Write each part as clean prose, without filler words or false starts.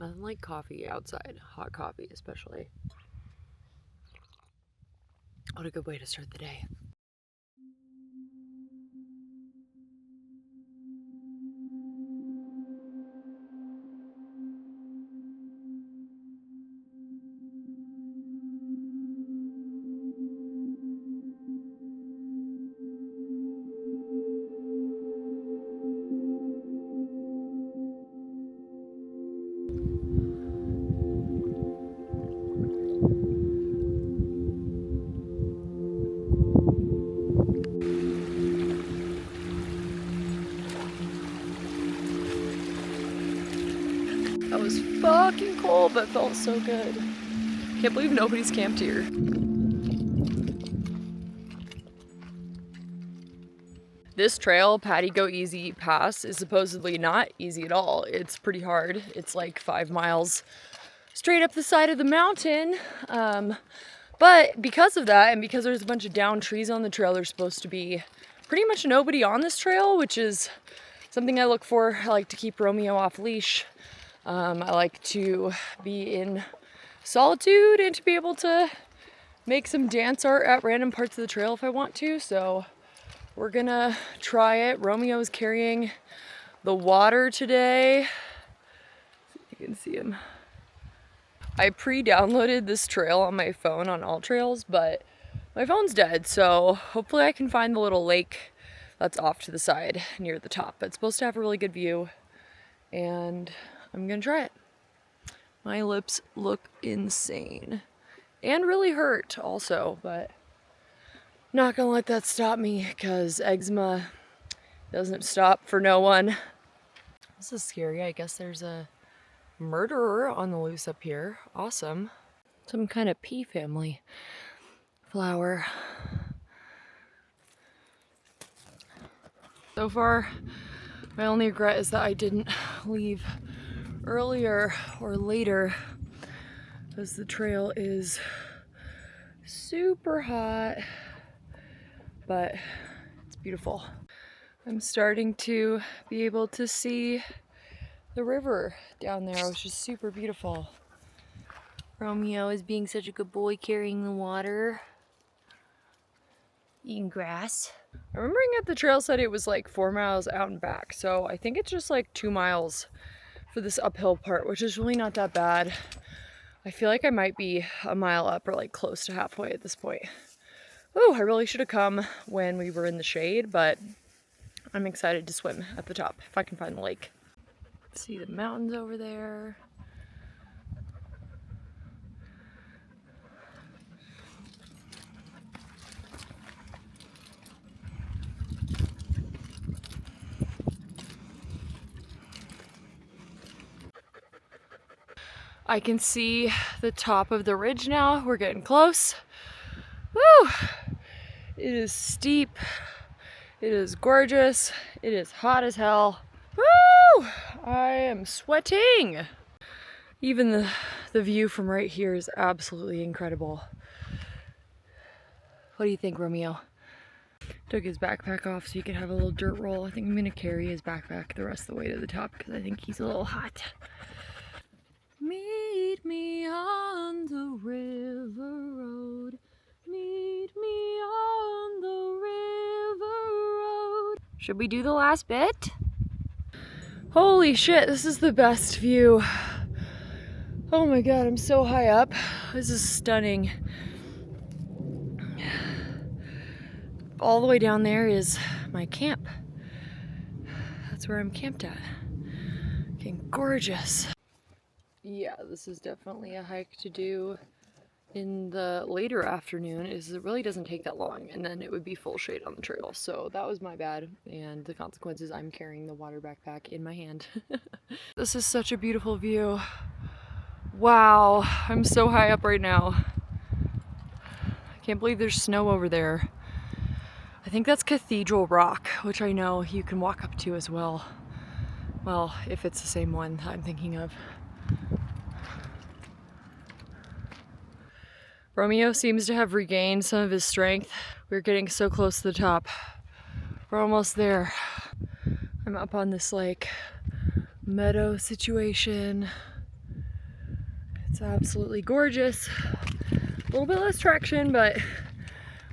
Nothing like coffee outside, hot coffee especially. What a good way to start the day. That was fucking cold, but felt so good. Can't believe nobody's camped here. This trail, Paddy-Go-Easy Pass, is supposedly not easy at all. It's pretty hard. It's like 5 miles straight up the side of the mountain. But because of that, and because there's a bunch of downed trees on the trail, there's supposed to be pretty much nobody on this trail, which is something I look for. I like to keep Romeo off leash. I like to be in solitude and to be able to make some dance art at random parts of the trail if I want to. So we're gonna try it. Romeo's carrying the water today. You can see him. I pre-downloaded this trail on my phone on All Trails, but my phone's dead, so hopefully I can find the little lake that's off to the side near the top. It's supposed to have a really good view, and I'm gonna try it. My lips look insane and really hurt also, but not gonna let that stop me because eczema doesn't stop for no one. This is scary. I guess there's a murderer on the loose up here. Awesome. Some kind of pea family flower. So far, my only regret is that I didn't leave earlier or later, as the trail is super hot, but it's beautiful. I'm starting to be able to see the river down there, which is super beautiful. Romeo is being such a good boy, carrying the water, eating grass. Remembering at the trail said it was like 4 miles out and back, so I think it's just like 2 miles for this uphill part, which is really not that bad. I feel like I might be a mile up or like close to halfway at this point. Oh, I really should have come when we were in the shade, but I'm excited to swim at the top if I can find the lake. See the mountains over there. I can see the top of the ridge now. We're getting close. Woo! It is steep. It is gorgeous. It is hot as hell. Woo! I am sweating. Even the view from right here is absolutely incredible. What do you think, Romeo? Took his backpack off so he could have a little dirt roll. I think I'm gonna carry his backpack the rest of the way to the top because I think he's a little hot. Meet me on the river road. Meet me on the river road. Should we do the last bit? Holy shit, this is the best view. Oh my god, I'm so high up. This is stunning. All the way down there is my camp. That's where I'm camped at. Looking gorgeous. Yeah, this is definitely a hike to do in the later afternoon. It really doesn't take that long, and then it would be full shade on the trail. So that was my bad, and the consequences, I'm carrying the water backpack in my hand. This is such a beautiful view. Wow, I'm so high up right now. I can't believe there's snow over there. I think that's Cathedral Rock, which I know you can walk up to as well. Well, if it's the same one I'm thinking of. Romeo seems to have regained some of his strength. We're getting so close to the top. We're almost there. I'm up on this like meadow situation. It's absolutely gorgeous. A little bit less traction, but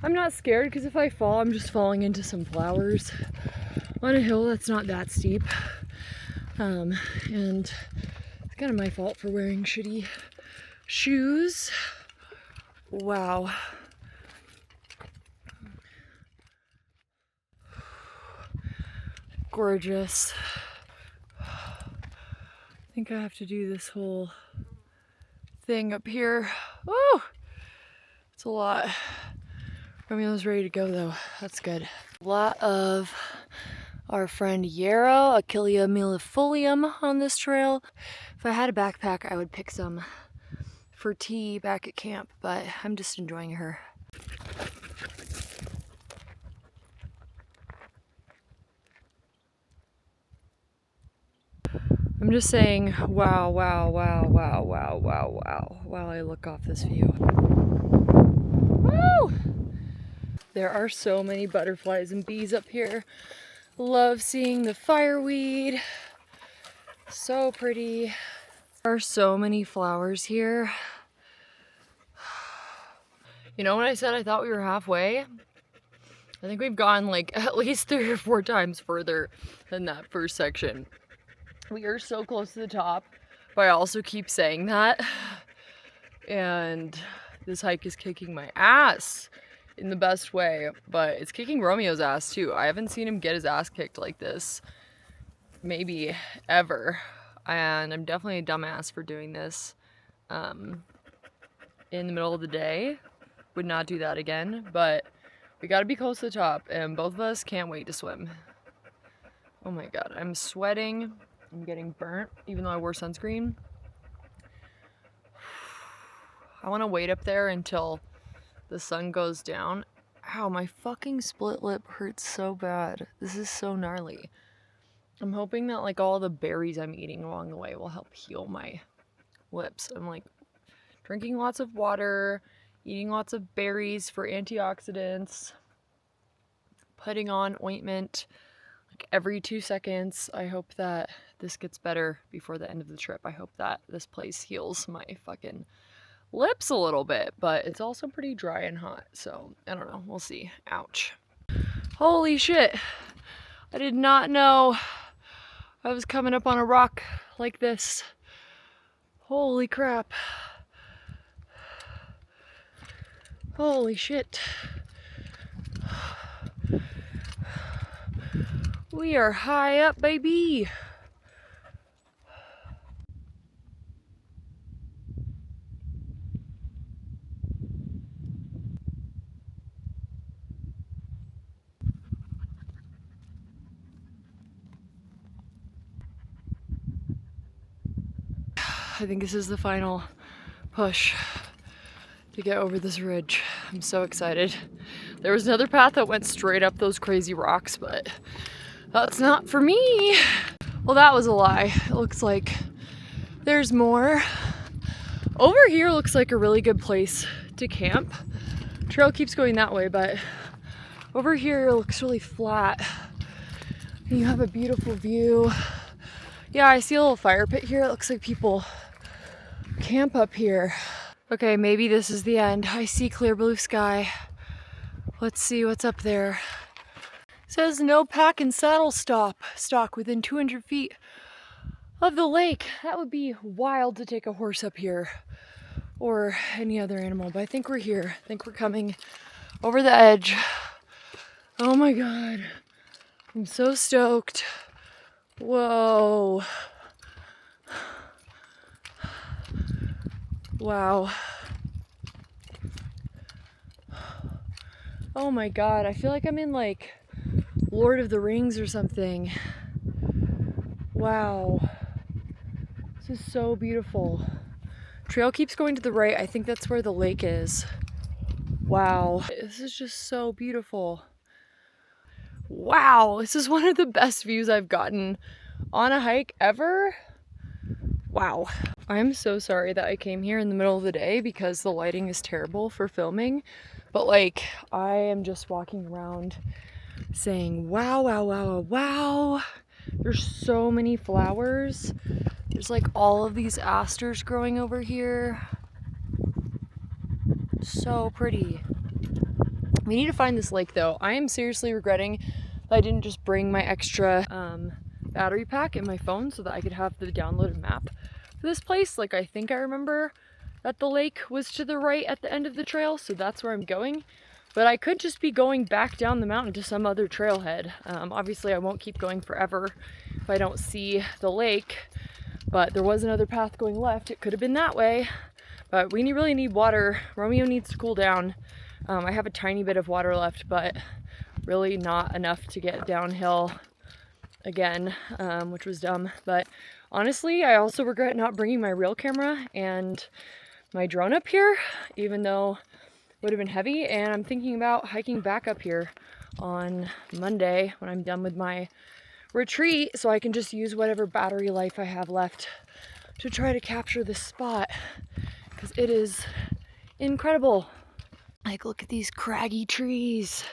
I'm not scared because if I fall, I'm just falling into some flowers on a hill that's not that steep. And it's kind of my fault for wearing shitty shoes. Wow. Gorgeous. I think I have to do this whole thing up here. Oh, it's a lot. Romeo's ready to go though. That's good. A lot of our friend Yarrow, Achillea millefolium on this trail. If I had a backpack, I would pick some for tea back at camp, but I'm just enjoying her. I'm just saying, wow, wow, wow, wow, wow, wow, wow, while I look off this view. Woo! There are so many butterflies and bees up here. Love seeing the fireweed. So pretty. There are so many flowers here. You know when I said I thought we were halfway? I think we've gone like at least 3 or 4 times further than that first section. We are so close to the top, but I also keep saying that. And this hike is kicking my ass in the best way, but it's kicking Romeo's ass too. I haven't seen him get his ass kicked like this, maybe ever. And I'm definitely a dumbass for doing this in the middle of the day. Would not do that again, but we gotta be close to the top, and both of us can't wait to swim. Oh my god, I'm sweating. I'm getting burnt, even though I wore sunscreen. I want to wait up there until the sun goes down. Ow, my fucking split lip hurts so bad. This is so gnarly. I'm hoping that like all the berries I'm eating along the way will help heal my lips. I'm like drinking lots of water, eating lots of berries for antioxidants, putting on ointment like every 2 seconds. I hope that this gets better before the end of the trip. I hope that this place heals my fucking lips a little bit, but it's also pretty dry and hot, so I don't know. We'll see. Ouch. Holy shit. I did not know I was coming up on a rock like this. Holy crap. Holy shit. We are high up, baby. I think this is the final push to get over this ridge. I'm so excited. There was another path that went straight up those crazy rocks, but that's not for me. Well, that was a lie. It looks like there's more. Over here looks like a really good place to camp. Trail keeps going that way, but over here looks really flat. And you have a beautiful view. Yeah, I see a little fire pit here. It looks like people camp up here. Okay, maybe this is the end. I see clear blue sky. Let's see what's up there. It says no pack and saddle stock within 200 feet of the lake. That would be wild to take a horse up here or any other animal, but I think we're here. I think we're coming over the edge. Oh my god. I'm so stoked. Whoa. Wow. Oh my god, I feel like I'm in like Lord of the Rings or something. Wow. This is so beautiful. Trail keeps going to the right. I think that's where the lake is. Wow. This is just so beautiful. Wow, this is one of the best views I've gotten on a hike ever. Wow. I'm so sorry that I came here in the middle of the day because the lighting is terrible for filming. But like, I am just walking around saying, wow, wow, wow, wow. There's so many flowers. There's like all of these asters growing over here. So pretty. We need to find this lake though. I am seriously regretting that I didn't just bring my extra battery pack in my phone so that I could have the downloaded map for this place. Like, I think I remember that the lake was to the right at the end of the trail, so that's where I'm going. But I could just be going back down the mountain to some other trailhead. Obviously I won't keep going forever if I don't see the lake, but there was another path going left. It could have been that way, but we really need water. Romeo needs to cool down. I have a tiny bit of water left, but really not enough to get downhill again, which was dumb. But honestly, I also regret not bringing my real camera and my drone up here, even though it would have been heavy. And I'm thinking about hiking back up here on Monday when I'm done with my retreat, so I can just use whatever battery life I have left to try to capture this spot, because it is incredible. Like, look at these craggy trees.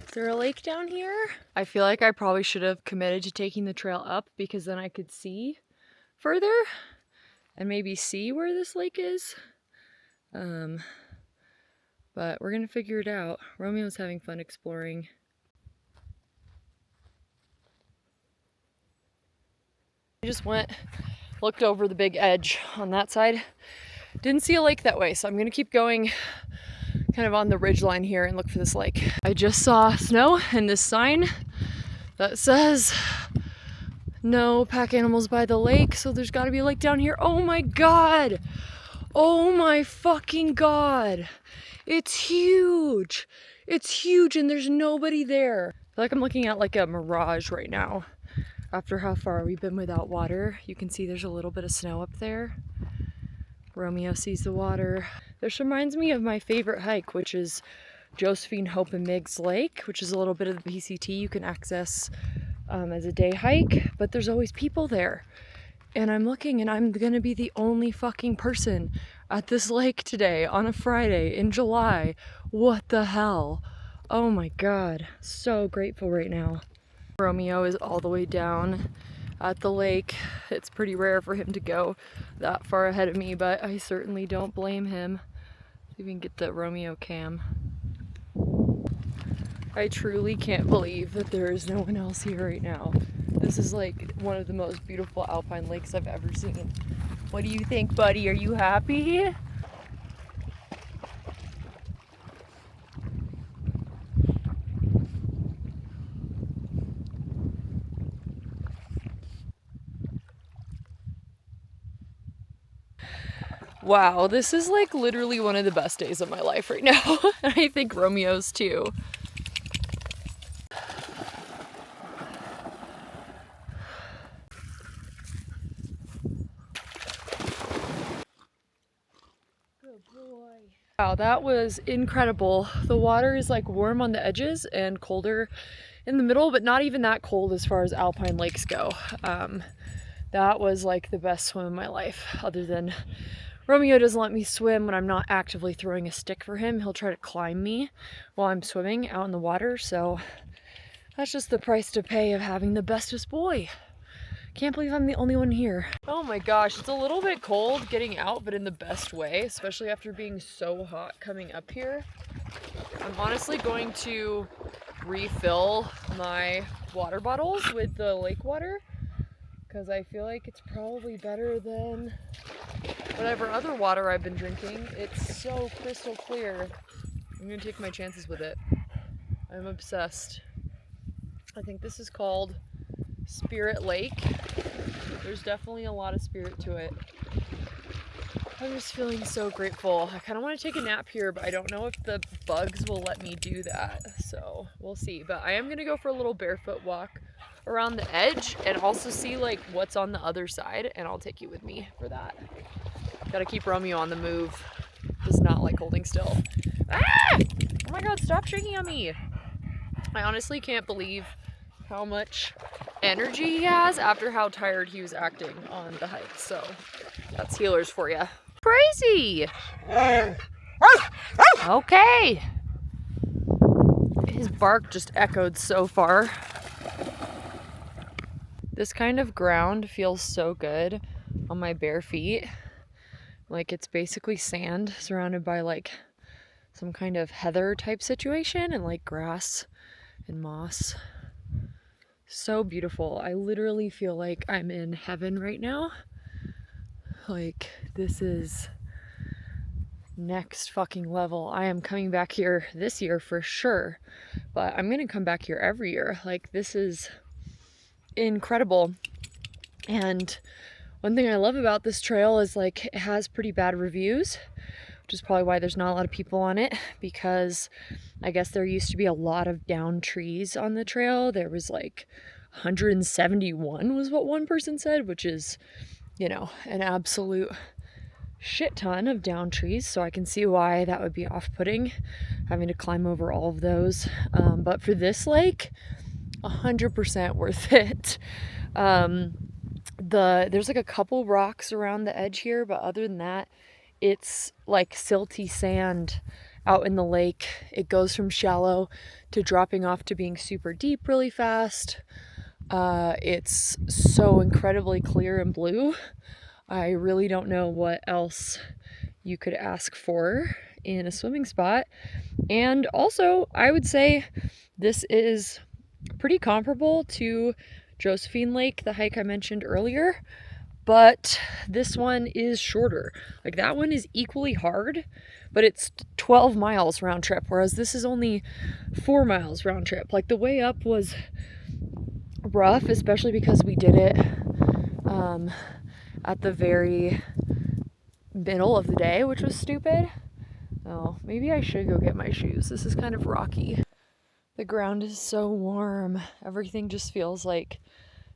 Is there a lake down here? I feel like I probably should have committed to taking the trail up, because then I could see further and maybe see where this lake is. But we're gonna figure it out. Romeo's having fun exploring. I just looked over the big edge on that side. Didn't see a lake that way, so I'm gonna keep going kind of on the ridge line here and look for this lake. I just saw snow and this sign that says no pack animals by the lake, so there's gotta be a lake down here. Oh my God! Oh my fucking God! It's huge! It's huge and there's nobody there. I feel like I'm looking at like a mirage right now. After how far we've been without water, you can see there's a little bit of snow up there. Romeo sees the water. This reminds me of my favorite hike, which is Josephine, Hope, and Meigs Lake, which is a little bit of the PCT you can access as a day hike, but there's always people there. And I'm looking and I'm gonna be the only fucking person at this lake today on a Friday in July. What the hell? Oh my God, so grateful right now. Romeo is all the way down at the lake. It's pretty rare for him to go that far ahead of me, but I certainly don't blame him. See if we can get the Romeo cam. I truly can't believe that there is no one else here right now. This is like one of the most beautiful alpine lakes I've ever seen. What do you think, buddy? Are you happy? Wow, this is like literally one of the best days of my life right now. And I think Romeo's too. Good boy. Wow, that was incredible. The water is like warm on the edges and colder in the middle, but not even that cold as far as alpine lakes go. That was like the best swim of my life, other than Romeo doesn't let me swim when I'm not actively throwing a stick for him. He'll try to climb me while I'm swimming out in the water, so that's just the price to pay of having the bestest boy. Can't believe I'm the only one here. Oh my gosh, it's a little bit cold getting out, but in the best way, especially after being so hot coming up here. I'm honestly going to refill my water bottles with the lake water, because I feel like it's probably better than whatever other water I've been drinking. It's so crystal clear. I'm gonna take my chances with it. I'm obsessed. I think this is called Sprite Lake. There's definitely a lot of spirit to it. I'm just feeling so grateful. I kind of want to take a nap here, but I don't know if the bugs will let me do that, so we'll see. But I am gonna go for a little barefoot walk around the edge and also see like what's on the other side, and I'll take you with me for that. Gotta keep Romeo on the move. Does not like holding still. Ah! Oh my God, stop shaking on me. I honestly can't believe how much energy he has after how tired he was acting on the hike. So that's healers for you. Crazy. Okay. His bark just echoed so far. This kind of ground feels so good on my bare feet. Like it's basically sand surrounded by like some kind of heather type situation and like grass and moss. So beautiful. I literally feel like I'm in heaven right now. Like this is next fucking level. I am coming back here this year for sure, but I'm gonna come back here every year. Like this is incredible. And one thing I love about this trail is like it has pretty bad reviews, which is probably why there's not a lot of people on it, because I guess there used to be a lot of downed trees on the trail. There was like 171 was what one person said, which is, you know, an absolute shit ton of downed trees. So I can see why that would be off-putting, having to climb over all of those. But for this lake, 100% worth it. There's like a couple rocks around the edge here, but other than that, it's like silty sand out in the lake. It goes from shallow to dropping off to being super deep really fast. It's so incredibly clear and blue. I really don't know what else you could ask for in a swimming spot. And also, I would say this is pretty comparable to Josephine Lake, the hike I mentioned earlier, but this one is shorter. Like that one is equally hard, but it's 12 miles round trip, whereas this is only 4 miles round trip. Like the way up was rough, especially because we did it at the very middle of the day, which was stupid. Oh, maybe I should go get my shoes. This is kind of rocky. The ground is so warm. Everything just feels like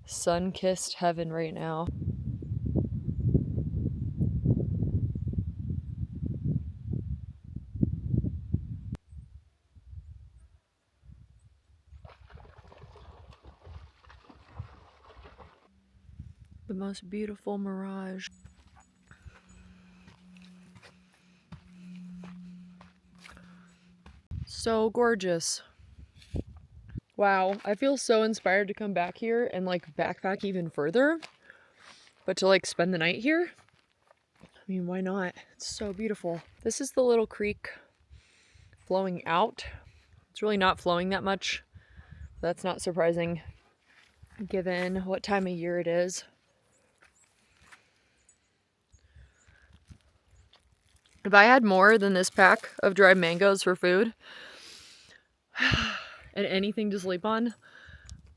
sun-kissed heaven right now. The most beautiful mirage. So gorgeous. Wow, I feel so inspired to come back here and like backpack even further, but to like spend the night here, I mean, why not? It's so beautiful. This is the little creek flowing out. It's really not flowing that much. That's not surprising given what time of year it is. If I had more than this pack of dried mangoes for food and anything to sleep on,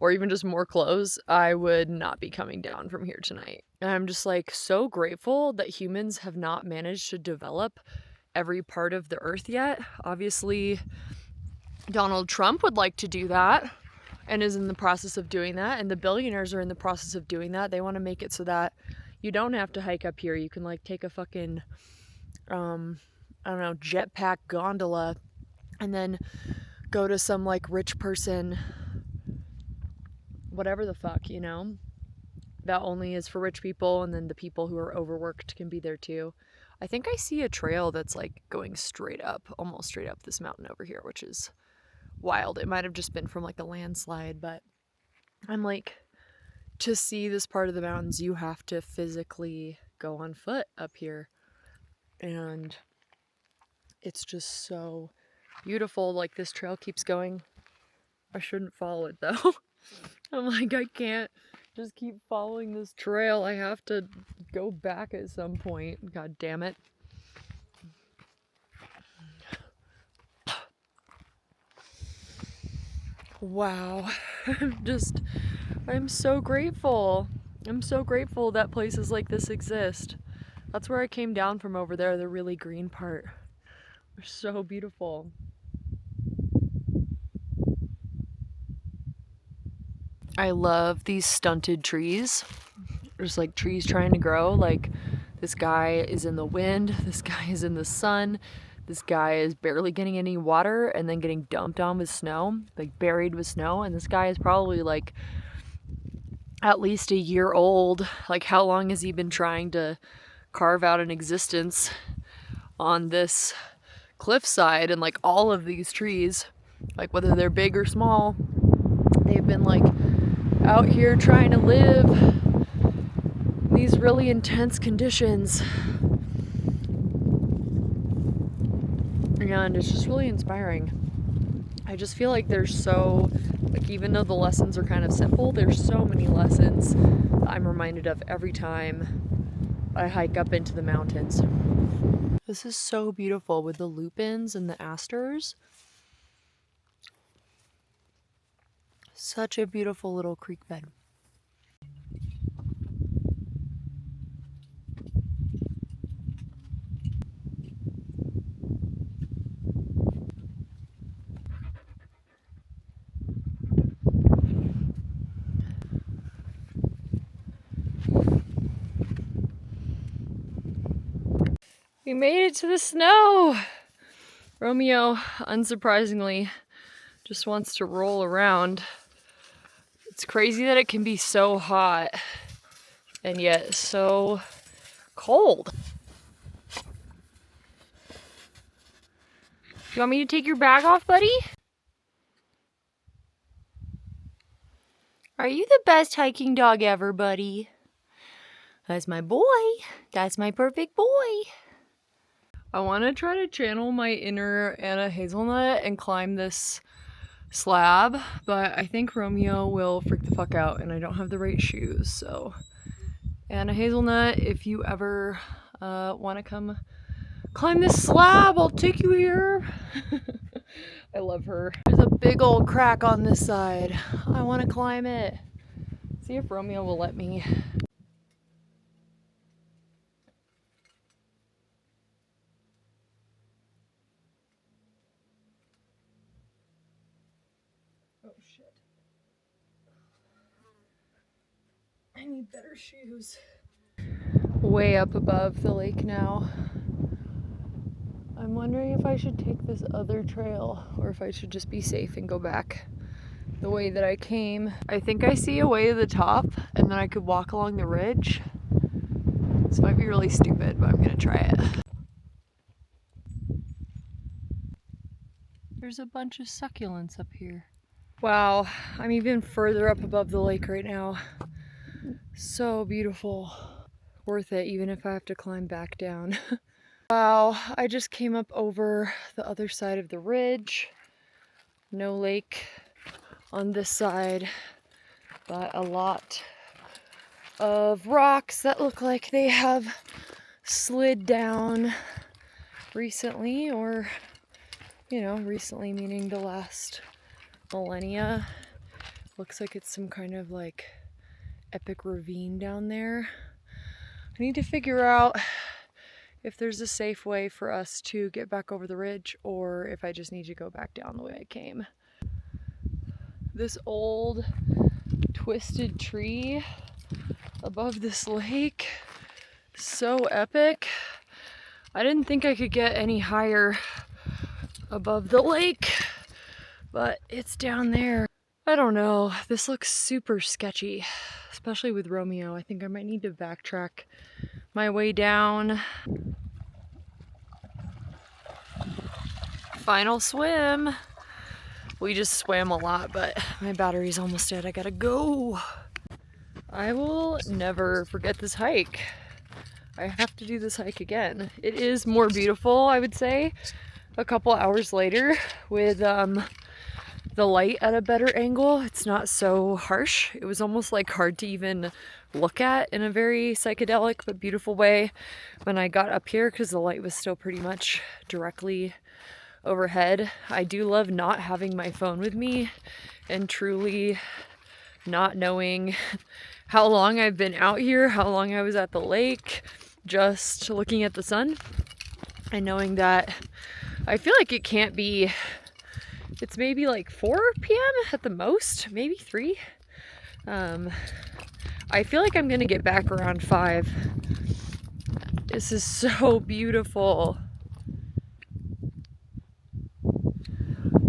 or even just more clothes, I would not be coming down from here tonight. And I'm just like so grateful that humans have not managed to develop every part of the earth yet. Obviously, Donald Trump would like to do that and is in the process of doing that. And the billionaires are in the process of doing that. They want to make it so that you don't have to hike up here. You can like take a fucking I don't know, jetpack gondola and then go to some like rich person, whatever the fuck, you know, that only is for rich people, and then the people who are overworked can be there too. I think I see a trail that's like going straight up, almost straight up this mountain over here, which is wild. It might have just been from like a landslide, but I'm like, to see this part of the mountains, you have to physically go on foot up here. And it's just so beautiful. Like this trail keeps going. I shouldn't follow it though. I'm like, I can't just keep following this trail. I have to go back at some point. God damn it. Wow. I'm so grateful. I'm so grateful that places like this exist. That's where I came down from over there, the really green part. They're so beautiful. I love these stunted trees. There's like trees trying to grow. Like this guy is in the wind, this guy is in the sun, this guy is barely getting any water and then getting dumped on with snow, like buried with snow. And this guy is probably like at least a year old. Like how long has he been trying to carve out an existence on this cliffside? And like all of these trees, like whether they're big or small, they've been like out here trying to live in these really intense conditions. And it's just really inspiring. I just feel like there's so, like, even though the lessons are kind of simple, there's so many lessons I'm reminded of every time I hike up into the mountains. This is so beautiful with the lupins and the asters. Such a beautiful little creek bed. We made it to the snow! Romeo, unsurprisingly, just wants to roll around. It's crazy that it can be so hot and yet so cold. You want me to take your bag off, buddy? Are you the best hiking dog ever, buddy? That's my boy. That's my perfect boy. I want to try to channel my inner Anna Hazelnut and climb this slab, but I think Romeo will freak the fuck out and I don't have the right shoes. So Anna Hazelnut, if you ever want to come climb this slab, I'll take you here. I love her. There's a big old crack on this side. I want to climb it. See if Romeo will let me. Oh shit. I need better shoes. Way up above the lake now. I'm wondering if I should take this other trail or if I should just be safe and go back the way that I came. I think I see a way to the top and then I could walk along the ridge. This might be really stupid, but I'm gonna try it. There's a bunch of succulents up here. Wow, I'm even further up above the lake right now. So beautiful. Worth it, even if I have to climb back down. Wow, I just came up over the other side of the ridge. No lake on this side, but a lot of rocks that look like they have slid down recently, or, you know, recently meaning the last millennia. Looks like it's some kind of like epic ravine down there. I need to figure out if there's a safe way for us to get back over the ridge or if I just need to go back down the way I came. This old twisted tree above this lake, so epic. I didn't think I could get any higher above the lake, but it's down there. I don't know, this looks super sketchy, especially with Romeo. I think I might need to backtrack my way down. Final swim. We just swam a lot, but my battery's almost dead. I gotta go. I will never forget this hike. I have to do this hike again. It is more beautiful, I would say, a couple hours later with the light at a better angle. It's not so harsh. It was almost like hard to even look at in a very psychedelic but beautiful way when I got up here because the light was still pretty much directly overhead. I do love not having my phone with me and truly not knowing how long I've been out here, how long I was at the lake, just looking at the sun and knowing that I feel like it can't be, it's maybe like 4 p.m. at the most, maybe 3. I feel like I'm gonna get back around 5. This is so beautiful.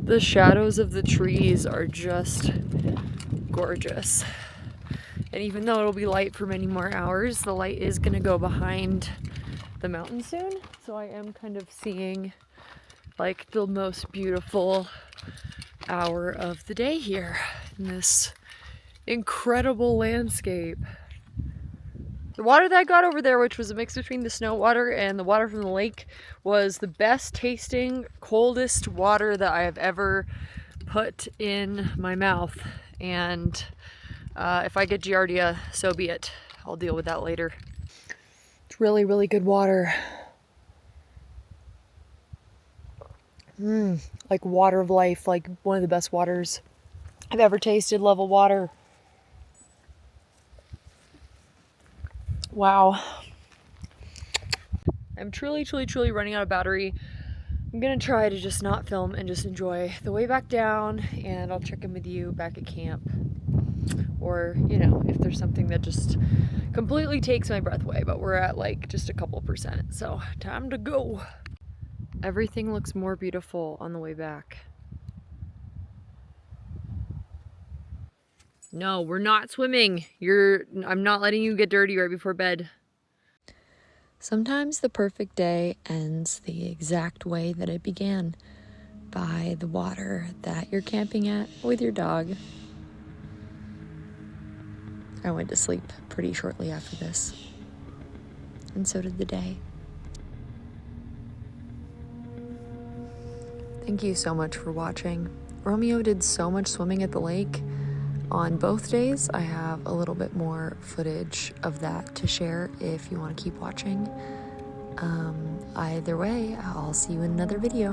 The shadows of the trees are just gorgeous. And even though it'll be light for many more hours, the light is gonna go behind the mountain soon. So I am kind of seeing like the most beautiful hour of the day here in this Incredible landscape. The water that I got over there, which was a mix between the snow water and the water from the lake, was the best tasting, coldest water that I have ever put in my mouth. And if I get Giardia, so be it. I'll deal with that later. It's really, really good water. Like water of life, like one of the best waters I've ever tasted, level water. Wow. I'm truly, truly, truly running out of battery. I'm gonna try to just not film and just enjoy the way back down, and I'll check in with you back at camp. Or, you know, if there's something that just completely takes my breath away, but we're at like just a couple percent, so time to go. Everything looks more beautiful on the way back. No, we're not swimming. I'm not letting you get dirty right before bed. Sometimes the perfect day ends the exact way that it began, by the water that you're camping at with your dog. I went to sleep pretty shortly after this, and so did the day. Thank you so much for watching. Romeo did so much swimming at the lake. On both days, I have a little bit more footage of that to share if you want to keep watching. Either way, I'll see you in another video.